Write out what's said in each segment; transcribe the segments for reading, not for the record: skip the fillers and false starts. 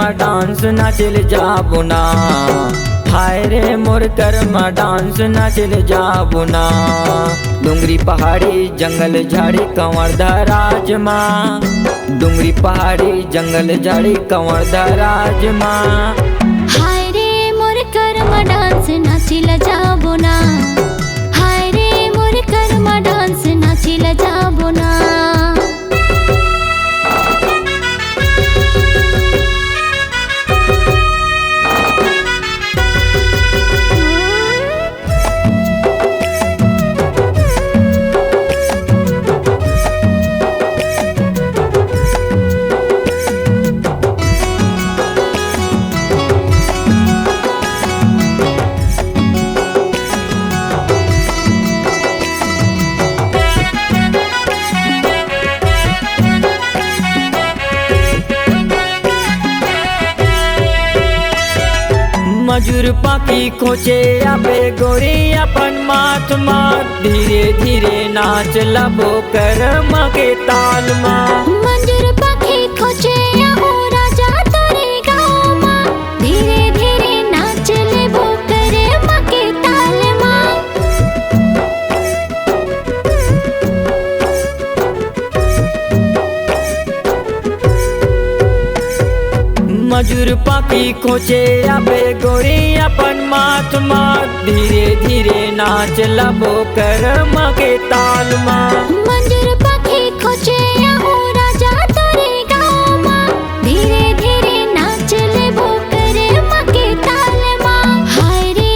Karma dance नाचिल जाबो ना। हाय रे मोर कर्मा डांस नाचिल जाबो ना। डुंगरी पहाड़ी जंगल झाड़ी कंवर दराज माँ। डुंगरी पहाड़ी जंगल झाड़ी कंवर दराज माँ। हाय रे मोर कर्मा डांस नाचिल जाबो ना। हाय रे मोर कर्मा डांस नाचिल जाबो ना। मजूर पाखी खोचे आबे गोरी अपन माथ माँ। धीरे धीरे नाच लबो कर्मा के ताल माँ। मंजूर पाखी खोचे आहो राजा तोरे गाँव माँ। धीरे धीरे नाच लेबो कर्मा के ताल माँ। मजूर पाखी खोचे आबे गोरी अपन माथ माँ। धीरे धीरे नाच लबो कर्मा के ताल माँ। मंजूर पाखी खोचे आहो राजा तोरे गाँव माँ। धीरे धीरे नाच लेबो कर्मा के ताल माँ। हाय रे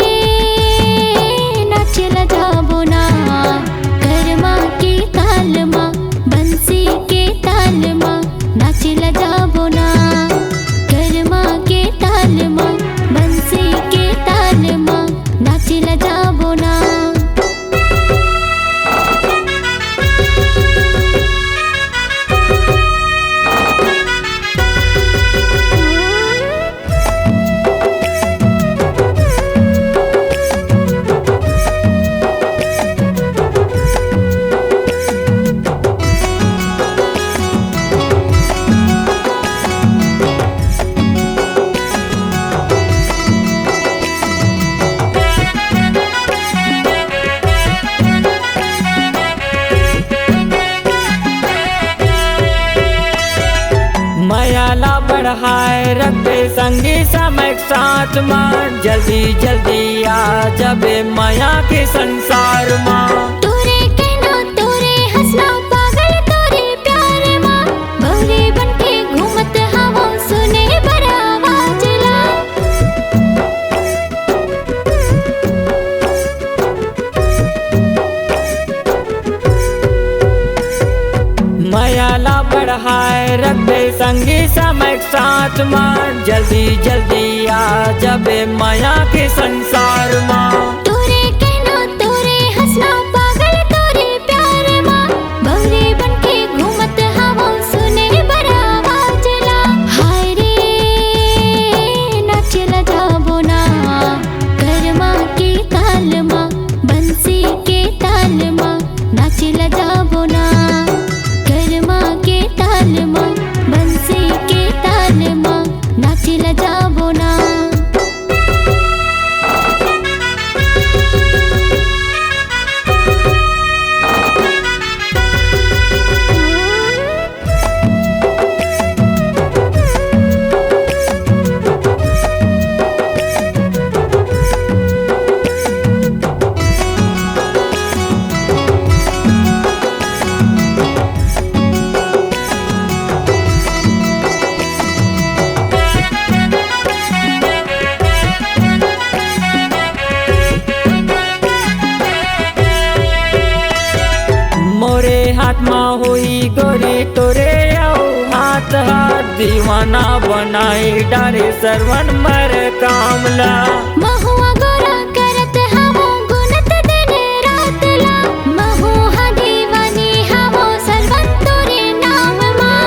नाच ल जाबो ना। कर्मा के ताल माँ बंसी के ताल माँ। नाच ल जाबो ना। कर्मा के ताल माँ बंसी के ताल माँ। नाच ल जाबो ना। मयाला बढ़ाए रखते संगी समय साथ माँ। जल्दी जल्दी आ जबे माया के संसार माँ। तोरे कहना तोरे हंसना पागल तोरे प्यार माँ। भौरे बनके घूमत हवा सुने बड़ा आवाज ला। मयाला बढ़ाए रखते संगी समय साथ माँ। जल्दी जल्दी आ जबे माया के संसार माँ। तोरे कहना तोरे हंसना पागल तोरे प्यार माँ। भौरे बनके घूमत हवा सुने बड़ा आवाज ला। हाय रे नाच ल जाबो ना। कर्मा के ताल माँ बंसी के ताल माँ। नाच ल जाबो ना। कर्मा के ताल माँ बंसी के ताल माँ। नाच ल जाबो ना। हाथ माँ हुई गोरी तोरे आओ हाथ हाथ। दीवाना बनाई डारे सरवन मर कामला। महुआ गोरा करत हवो गुनत दिन रात ला। महुआ दीवानी हवो सरवन तोरे नाम माँ।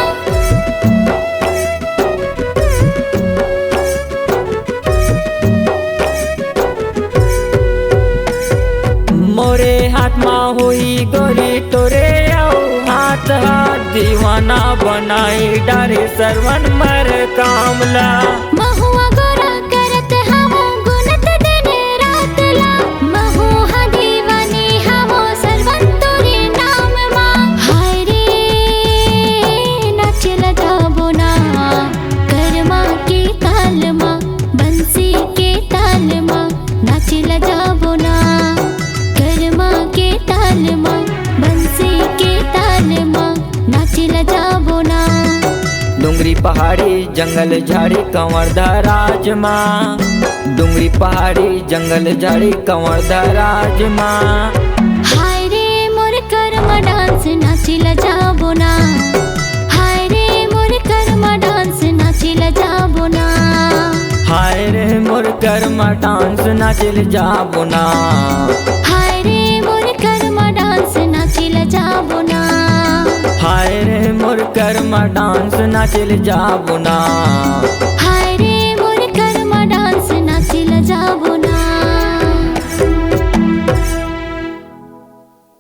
मोरे हाथ माँ हुई गोरी तोरे आओ हाथ हाथ। दीवाना बनाई डारे सरवन मर कामला। महुआ गोरा करत हवो गुनत दिन रात ला, महुआ दीवानी हवो सरवन तोरे नाम मा। हाय रे नाचल जाबो ना कर्मा के ताल मा, बंसी के ताल मा नाचल जाबो ना कर्मा के ताल मा, बंसी के ताल मा नाचल जाबो ना। डुंगरी पहाड़ी जंगल झाड़ी कंवर राज माँ, डुंगरी पहाड़ी जंगल झाड़ी कंवर राज माँ। हाय रे मोर कर्मा डांस नाचिल जाबो ना, हाय रे मोर कर्मा डांस नाचिल जाबो ना। हाय रे मोर कर्मा डांस नाचिल जाबो ना, हाय रे मोर कर्मा डांस नाचिल जाबो ना। हाय रे मोर कर्मा डांस नाचिल जाबो ना।